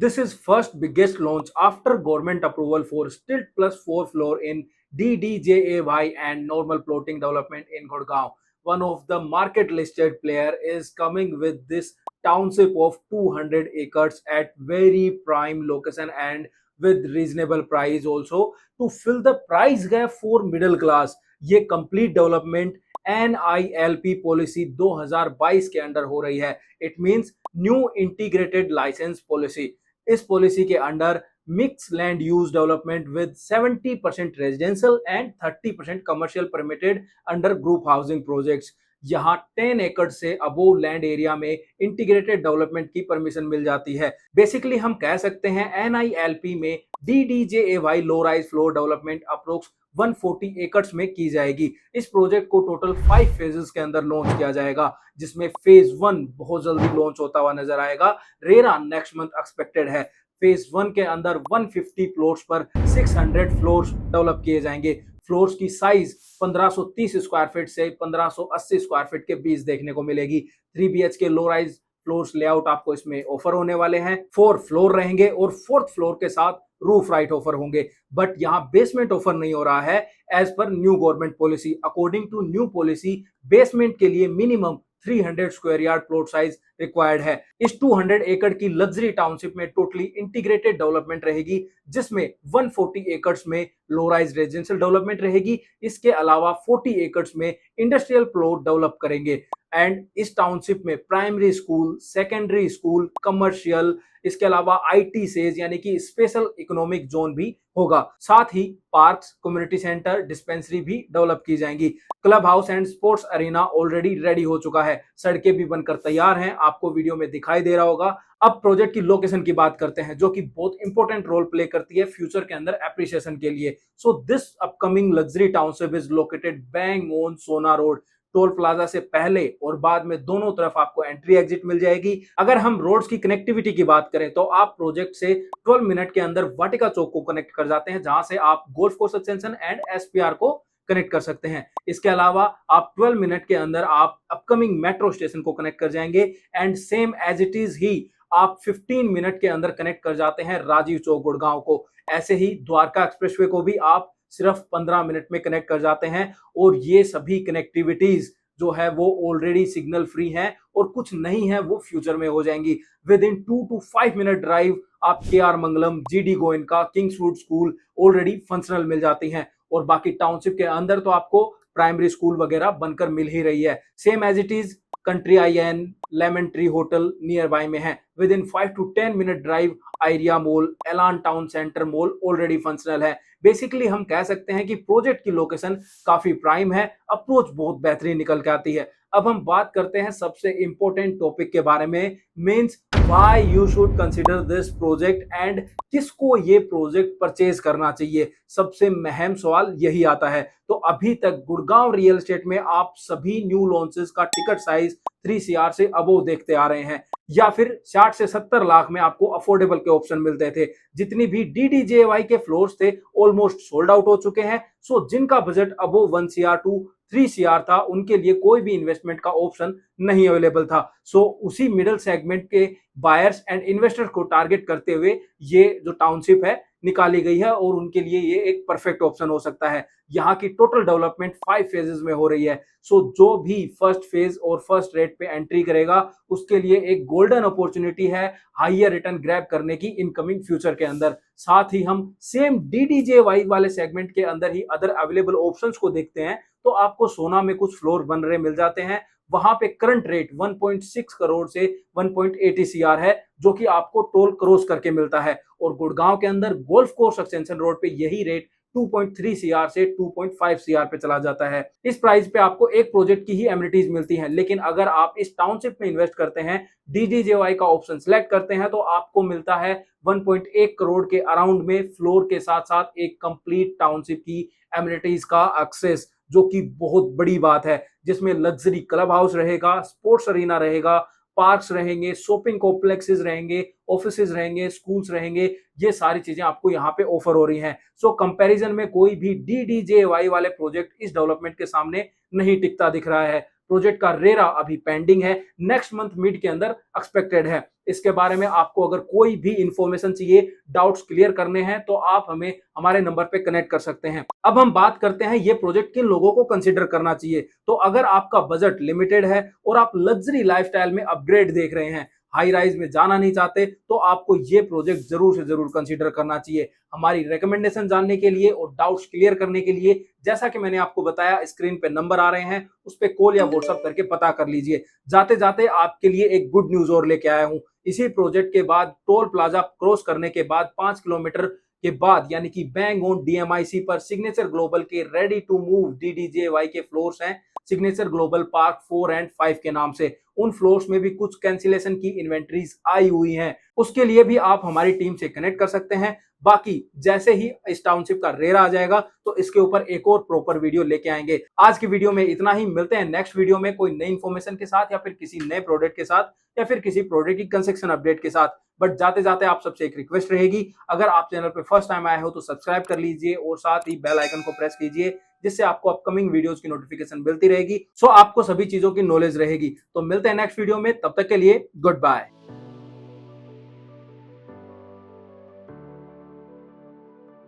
This is first biggest launch after government approval for stilt plus 4 floor in DDJAY and normal plotting development in Gurgaon. One of the market listed player is coming with this township of 200 acres at very prime location and with reasonable price also to fill the price gap for middle class. ये complete development NILP policy 2022 के under हो रही है. It means new integrated licence policy. इस policy के under mix land use development with 70% residential and 30% commercial permitted under group housing projects. यहाँ 10 एकड़ से अबोव लैंड एरिया में इंटीग्रेटेड डेवलपमेंट की परमिशन मिल जाती है. बेसिकली हम कह सकते हैं एनआईएलपी में DDJAY low rise floor development approx 140 acres में की जाएगी. इस प्रोजेक्ट को टोटल 5 फेजेस के अंदर लॉन्च किया जाएगा, जिसमें फेज 1 बहुत जल्दी लॉन्च होता हुआ नजर आएगा. रेरा नेक्स्ट मंथ एक्सपेक्टेड है. फेज 1 के अंदर 150 फ्लोर्स पर 600 फ्लोर्स डेवलप किए जाएंगे. फ्लोर्स की साइज 1530 स्क्वायर फीट से 1580 स्क्वायर फीट के बीच देखने को मिलेगी. 3 BHK low rise floors layout आपको इसमें ऑफर होने वाले हैं. 4 फ्लोर रहेंगे और 4th फ्लोर के साथ रूफ राइट ऑफर होंगे. बट यहाँ बेसमेंट ऑफर नहीं हो रहा है as per new government policy. According to new policy basement के लिए minimum 300 square yard plot size required है. इस 200 एकड़ की लग्जरी टाउनशिप में टोटली इंटीग्रेटेड डेवलपमेंट रहेगी, जिसमें 140 एकर्स में लो राइज रेजिडेंशियल डेवलपमेंट रहेगी. इसके अलावा 40 एकर्स में इंडस्ट्रियल प्लॉट डेवलप करेंगे. एंड इस टाउनशिप में primary school, secondary school, commercial, इसके अलावा आईटी सेज यानी कि स्पेशल इकोनॉमिक जोन भी होगा. साथ ही पार्क्स, कम्युनिटी सेंटर, डिस्पेंसरी भी डेवलप की जाएंगी. Club house and sports arena already ready हो चुका है. सड़कें भी बनकर तैयार हैं, आपको वीडियो में दिखाई दे रहा होगा. अब प्रोजेक्ट की लोकेशन की बात करते हैं, जो कि बहुत इंपॉर्टेंट रोल प्ले करती है फ्यूचर के अंदर एप्रिसिएशन के लिए. So this upcoming luxury township is located bang on सोना रोड. टोल प्लाजा से पहले और बाद में दोनों तरफ आपको एंट्री एग्जिट मिल जाएगी. अगर हम रोड्स की कनेक्टिविटी की बात करें तो आप प्रोजेक्ट से 12 मिनट के अंदर वाटिका चौक को कनेक्ट कर जाते हैं, जहां से आप golf course extension and SPR को कनेक्ट कर सकते हैं. इसके अलावा आप 12 मिनट के अंदर आप अपकमिंग मेट्रो स्टेशन को कनेक्ट कर जाएंगे. And same as it is ही आप 15 मिनट के अंदर कनेक्ट कर जाते हैं राजीव चौक गुड़गांव को. ऐसे ही द्वारका एक्सप्रेसवे को भी आप सिर्फ 15 मिनट में कनेक्ट कर जाते हैं. और ये सभी कनेक्टिविटीज जो है वो ऑलरेडी सिग्नल फ्री हैं और कुछ नहीं है वो फ्यूचर में हो जाएंगी. Within 2 to 5 minute drive आप KR Mangalam, GD Goenka, Kingswood school already functional मिल जाती हैं. और बाकी टाउनशिप के अंदर तो आपको प्राइमरी स्कूल वगैरह बनकर मिल ही रही है. Same as it is country IN, lemon tree hotel nearby में है. Within 5 to 10 minute drive Airia mall, Elan town centre mall already functional है. बेसिकली हम कह सकते हैं कि प्रोजेक्ट की लोकेशन काफी प्राइम है, अप्रोच बहुत बेहतरीन निकल के आती है. अब हम बात करते हैं सबसे इंपॉर्टेंट टॉपिक के बारे में, means why you should consider this project and किसको ये प्रोजेक्ट परचेज करना चाहिए. सबसे अहम सवाल यही आता है. तो अभी तक गुड़गांव रियल एस्टेट में आप सभी न्यू लॉन्चेस का टिकट साइज 3 CR से अबोव देखते आ रहे हैं, या फिर 60 से 70 लाख में आपको अफोर्डेबल के ऑप्शन मिलते थे. जितनी भी DDJY के फ्लोर्स थे ऑलमोस्ट सोल्ड आउट हो चुके हैं. सो जिनका budget above 1 CR to 3 CR था, उनके लिए कोई भी इन्वेस्टमेंट का ऑप्शन नहीं अवेलेबल था. सो उसी मिडिल सेगमेंट के बायर्स एंड इन्वेस्टर्स को टारगेट करते हुए ये जो टाउनशिप है निकाली गई है, और उनके लिए ये एक परफेक्ट ऑप्शन हो सकता है. यहाँ की टोटल डेवलपमेंट 5 फेजेस में हो रही है. सो जो भी फर्स्ट फेज और फर्स्ट रेट पे एंट्री करेगा उसके लिए एक गोल्डन अपॉर्चुनिटी है हाइयर रिटर्न ग्रैब करने की इनकमिंग फ्यूचर के अंदर. साथ ही हम सेम DDJY वाले सेगमेंट के अंदर ही अदर अवेलेबल ऑप्शंस को देखते हैं, तो आपको सोना में कुछ फ्लोर बन रहे मिल जाते हैं. वहां पे करंट रेट 1.6 करोड़ से 1.80 CR है, जो कि आपको टोल क्रॉस करके मिलता है. और गुड़गांव के अंदर गोल्फ कोर्स एक्सटेंशन रोड पे यही रेट 2.3 CR से 2.5 CR पे चला जाता है. इस प्राइस पे आपको एक प्रोजेक्ट की ही एमिनिटीज मिलती हैं, लेकिन अगर आप इस टाउनशिप में इन्वेस्ट करते हैं, DDJY का ऑप्शन सिलेक्ट करते हैं, तो आपको मिलता है 1.1 करोड़ के अराउंड में फ्लोर के साथ साथ एक कंप्लीट टाउनशिप की एमिनिटीज का एक्सेस, जो कि बहुत बड़ी बात है. जिसमें लग्जरी क्लब हाउस रहेगा, स्पोर्ट्स अरीना रहेगा, पार्क्स रहेंगे, शॉपिंग कॉम्प्लेक्सेस रहेंगे, ऑफिसेज रहेंगे, स्कूल्स रहेंगे. ये सारी चीजें आपको यहाँ पे ऑफर हो रही हैं. सो कंपैरिजन में कोई भी DDJY वाले प्रोजेक्ट इस डेवलपमेंट के सामने नहीं टिकता दिख रहा है. प्रोजेक्ट का रेरा अभी पेंडिंग है, नेक्स्ट मंथ मिड के अंदर एक्सपेक्टेड है। इसके बारे में आपको अगर कोई भी इंफॉर्मेशन चाहिए, डाउट्स क्लियर करने हैं, तो आप हमें हमारे नंबर पे कनेक्ट कर सकते हैं। अब हम बात करते हैं ये प्रोजेक्ट किन लोगों को कंसीडर करना चाहिए। तो अगर आपका बजट लिमिटेड है और आप लग्जरी लाइफस्टाइल में अपग्रेड देख रहे हैं, हाई राइज में जाना नहीं चाहते, तो आपको ये प्रोजेक्ट जरूर से जरूर कंसीडर करना चाहिए। हमारी रिकमेंडेशन जानने के लिए और डाउट्स क्लियर करने के लिए, जैसा कि मैंने आपको बताया, स्क्रीन पे नंबर आ रहे हैं, उस पे कॉल या व्हाट्सएप करके पता कर लीजिए। जाते जाते आपके लिए एक गुड न्यूज और लेके आया हूं। इसी प्रोजेक्ट के बाद टोल प्लाजा क्रॉस करने के बाद 5 किलोमीटर के बाद, यानी कि बैंग ऑन डीएमआईसी पर सिग्नेचर ग्लोबल के रेडी टू मूव डीडीजेवाई के फ्लोर्स हैं, सिग्नेचर ग्लोबल पार्क 4 एंड 5 के नाम से। उन फ्लोर्स में भी कुछ कैंसिलेशन की इन्वेंट्रीज आई हुई हैं, उसके लिए भी आप हमारी टीम से कनेक्ट कर सकते हैं। बाकी जैसे ही इस टाउनशिप का रेरा आ जाएगा तो इसके ऊपर एक और प्रॉपर वीडियो लेके आएंगे। आज की वीडियो में इतना ही, मिलते हैं नेक्स्ट वीडियो में कोई नई इंफॉर्मेशन के साथ, या फिर किसी नए प्रोडक्ट के साथ, या फिर किसी प्रोडक्ट की कंस्ट्रक्शन अपडेट के साथ। बट जाते जाते आप सबसे एक रिक्वेस्ट रहेगी, अगर आप चैनल पे फर्स्ट टाइम आए हो तो सब्सक्राइब कर लीजिए और साथ ही बेल आइकन को प्रेस कीजिए, जिससे आपको अपकमिंग वीडियोस की नोटिफिकेशन मिलती रहेगी। सो आपको सभी चीजों की नॉलेज रहेगी। तो मिलते हैं नेक्स्ट वीडियो में, तब तक के लिए गुड बाय।